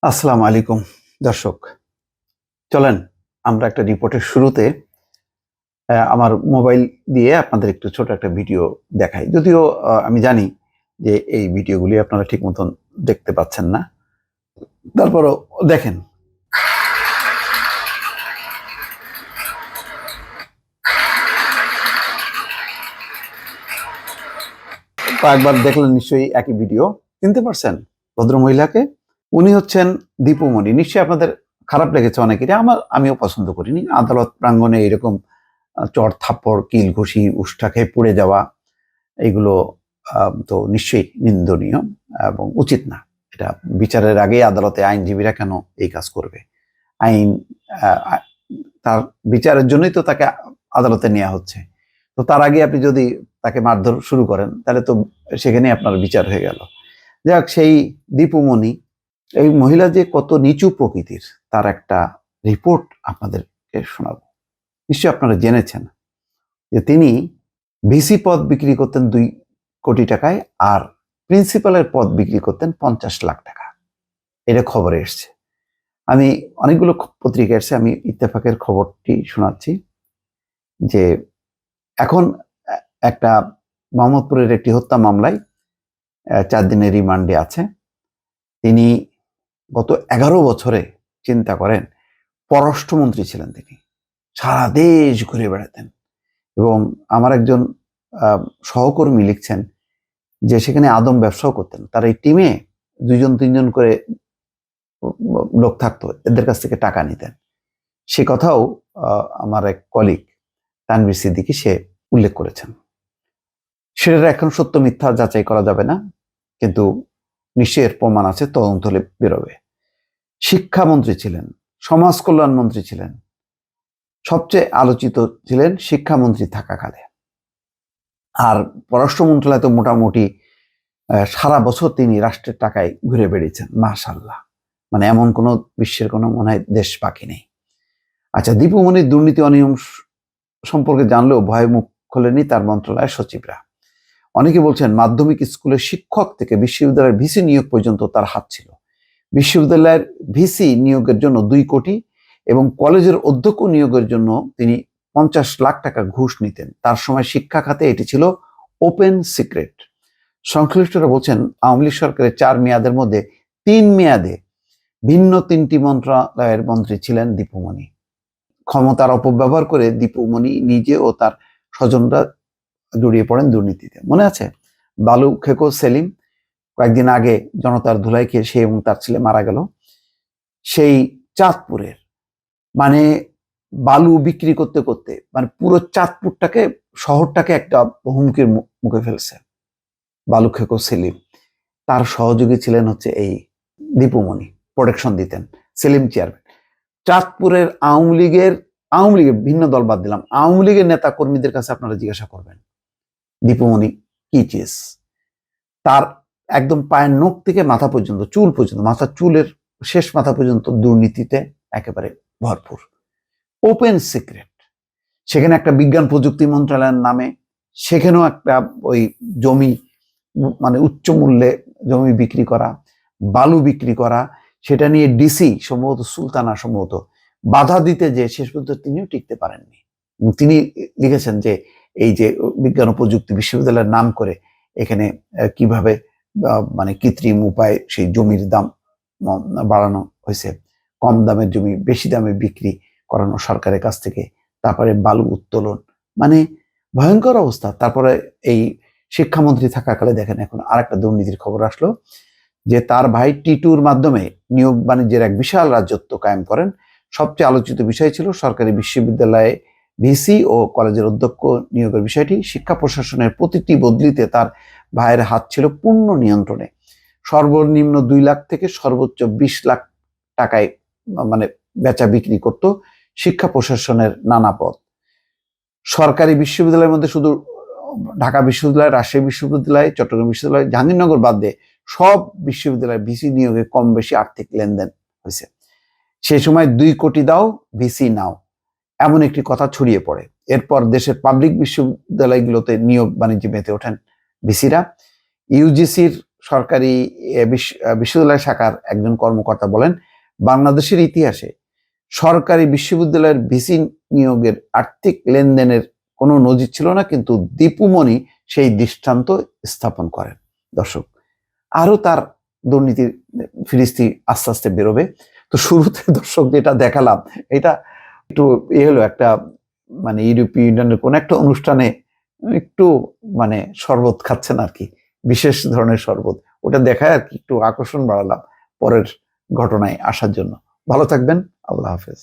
আসসালামু আলাইকুম দর্শক, চলেন আমরা একটা রিপোর্টের শুরুতে আমার মোবাইল দিয়ে আপনাদের একটু ছোট একটা ভিডিও দেখাই। যদিও আমি জানি যে এই ভিডিওগুলি আপনারা ঠিক মতন দেখতে পাচ্ছেন না, তারপরও দেখেন। কয়েকবার দেখলেন নিশ্চয়ই একই ভিডিও। চিনতে পারছেন ভদ্র মহিলাকে? উনি হচ্ছেন দীপুমণি। নিশ্চয়ই আপনাদের খারাপ লেগেছে অনেকেরই, আমিও পছন্দ করিনি। আদালত প্রাঙ্গণে এরকম চড় থাপ্পড়, কিল ঘুষি, উষ্ঠা খেয়ে পড়ে যাওয়া, এগুলো তো নিশ্চয়ই নিন্দনীয় এবং উচিত না। এটা বিচারের আগে আদালতে আইনজীবীরা কেন এই কাজ করবে? আইন তার বিচারের জন্যই তো তাকে আদালতে নেওয়া হচ্ছে। তো তার আগে আপনি যদি তাকে মারধর শুরু করেন তাহলে তো সেখানে আপনার বিচার হয়ে গেল। যাক, সেই দীপুমণি, এই মহিলা যে কত নিচু প্রকৃতির তার একটা রিপোর্ট আপনাদেরকে শোনাবো। নিশ্চয়ই আপনারা জেনেছেন যে তিনি ভিসি পদ বিক্রি করতেন 2 কোটি টাকায়, আর প্রিন্সিপালের পদ বিক্রি করতেন 50 লাখ টাকা। এটা খবরে এসছে। আমি অনেকগুলো পত্রিকা এসছে, আমি ইত্তেফাকের খবরটি শোনাচ্ছি যে এখন একটা মোহাম্মদপুরের একটি হত্যা মামলায় 4 দিনের রিমান্ডে আছে তিনি। গত 11 বছরে চিন্তা করেন, পররাষ্ট্রমন্ত্রী ছিলেন তিনি, সারা দেশ ঘুরে বেড়াতেন। এবং আমার একজন সহকর্মী লিখছেন যে সেখানে আদম ব্যবসাও করতেন। তার এই টিমে 2-3 জন করে লোক থাকতো, এদের কাছ থেকে টাকা নিতেন। সে কথাও আমার এক কলিগ তানভীর সিদ্দিকী সে উল্লেখ করেছেন। সেটা এখন সত্য মিথ্যা যাচাই করা যাবে না, কিন্তু নিশ্চয়ের প্রমাণ আছে, তদন্ত হলে বেরোবে। শিক্ষামন্ত্রী ছিলেন, সমাজ কল্যাণ মন্ত্রী ছিলেন, সবচেয়ে আলোচিত ছিলেন শিক্ষামন্ত্রী থাকাকালে। আর পররাষ্ট্র মন্ত্রণালয় তো মোটামুটি সারা বছর তিনি রাষ্ট্রের টাকায় ঘুরে বেড়েছেন। মাশাআল্লাহ, মানে এমন কোনো বিশ্বের কোনো মনে হয় দেশ বাকি নেই। আচ্ছা, দীপুমণির দুর্নীতি অনিয়ম সম্পর্কে জানলেও ভয়ে মুখ খোলেনি তার মন্ত্রণালয়ের সচিবরা। অনেকে বলছেন মাধ্যমিক স্কুলের শিক্ষক থেকে বিশ্ববিদ্যালয়ের ভিসি নিয়োগ পর্যন্ত তার হাত ছিল। বিশ্ববিদ্যালয়ের ভিসি নিয়োগের জন্য 2 কোটি এবং কলেজের অধ্যক্ষ নিয়োগের জন্য তিনি 50 লাখ টাকা ঘুষ নিতেন। তার সময় শিক্ষা খাতে এটি ছিল ওপেন সিক্রেট। সংশ্লিষ্টরা বলছেন আওয়ামী লীগ সরকারের 4 মেয়াদের মধ্যে 3 মেয়াদে ভিন্ন 3টি মন্ত্রণালয়ের মন্ত্রী ছিলেন দীপুমণি। ক্ষমতার অপব্যবহার করে দীপুমণি নিজে ও তার স্বজনরা জড়িয়ে পড়েন দুর্নীতিতে। মনে আছে বালু খেকো সেলিম কয়েকদিন আগে জনতার ধুলাই খেয়ে সে এবং তার ছেলে মারা গেল। সেই চাঁদপুরের, মানে বালু বিক্রি করতে করতে মানে পুরো চাঁদপুরটাকে, শহরটাকে একটা হুমকির মুখে ফেলছে বালু খেকো সেলিম। তার সহযোগী ছিলেন হচ্ছে এই দীপুমণি, প্রোটেকশন দিতেন। সেলিম চেয়ারম্যান চাঁদপুরের আওয়ামী লীগের ভিন্ন দল বাদ দিলাম, আওয়ামী লীগের নেতা কর্মীদের কাছে আপনারা জিজ্ঞাসা করবেন দীপুমণি কি চিজ। তার একদম পায়ের নখ থেকে মাথা পর্যন্ত, চুল পর্যন্ত, মাথার চুলের শেষ মাথা পর্যন্ত দুর্নীতিতে একেবারে ভরপুর। Open secret. সেখানে একটা বিজ্ঞান প্রযুক্তি মন্ত্রণালয়ের নামে সেখানেও একটা ওই জমি, মানে উচ্চ মূল্যে জমি বিক্রি করা, বালু বিক্রি করা, সেটা নিয়ে ডিসি সম্ভবত সুলতানা সম্ভবত বাধা দিতে যে শেষ পর্যন্ত তিনিও টিকতে পারেননি। তিনি লিখেছেন যে এই যে বিজ্ঞান ও প্রযুক্তি বিশ্ববিদ্যালয়ের নাম করে এখানে কিভাবে মানে কৃত্রিম উপায়ে সেই জমির দাম বাড়ানো হয়েছে, কম দামের জমি বেশি দামে বিক্রি করানো সরকারের কাছ থেকে, তারপরে বালু উত্তোলন, মানে ভয়ঙ্কর অবস্থা। তারপরে এই শিক্ষামন্ত্রী থাকাকালে দেখেন এখন আরেকটা দুর্নীতির খবর আসলো যে তার ভাই টিটুর মাধ্যমে নিয়োগ বাণিজ্যের এক বিশাল রাজত্ব কায়েম করেন। সবচেয়ে আলোচিত বিষয় ছিল সরকারি বিশ্ববিদ্যালয়ে ভিসি ও কলেজের অধ্যক্ষ নিয়োগের বিষয়টি। শিক্ষা প্রশাসনের প্রতিটি বদলিতে তার ভাইয়ের হাত ছিল পূর্ণ নিয়ন্ত্রণে। সর্বনিম্ন 2 লাখ থেকে সর্বোচ্চ 20 লাখ টাকায় মানে বেচা বিক্রি করত শিক্ষা প্রশাসনের নানা পদ। সরকারি বিশ্ববিদ্যালয়ের মধ্যে শুধু ঢাকা বিশ্ববিদ্যালয়, রাজশাহী বিশ্ববিদ্যালয়, চট্টগ্রাম বিশ্ববিদ্যালয়, জাহাঙ্গীরনগর বাদ দিয়ে সব বিশ্ববিদ্যালয়ে ভিসি নিয়োগে কম বেশি আর্থিক লেনদেন হয়েছে। সেই সময় 2 কোটি দাও ভিসি নাও, এমন একটি কথা ছড়িয়ে পড়ে। এরপর দেশের পাবলিক বিশ্ববিদ্যালয়গুলোতে নিয়োগ বাণিজ্যে মেতে ওঠেন ভিসিরা। ইউজিসির সরকারি বিশ্ববিদ্যালয় শাখার একজন কর্মকর্তা বলেন, বাংলাদেশের ইতিহাসে সরকারি বিশ্ববিদ্যালয়ের ভিসি নিয়োগের আর্থিক লেনদেনের কোনো নজির ছিল না, কিন্তু দীপু মনি সেই দৃষ্টান্ত স্থাপন করেন। দর্শক, আরো তার দুর্নীতির ফিরিস্তি আস্তে আস্তে বেরোবে। তো শুরুতে দর্শক যেটা দেখালাম, এটা একটু হলো একটা মানে ইউরোপীয় ইউনিয়নের কোন একটা অনুষ্ঠানে একটু মানে শরবত খাচ্ছেন আর কি, বিশেষ ধরনের শরবত, ওটা দেখায় আর কি একটু আকর্ষণ বাড়ালাম পরের ঘটনায় আসার জন্য। ভালো থাকবেন, আল্লাহ হাফেজ।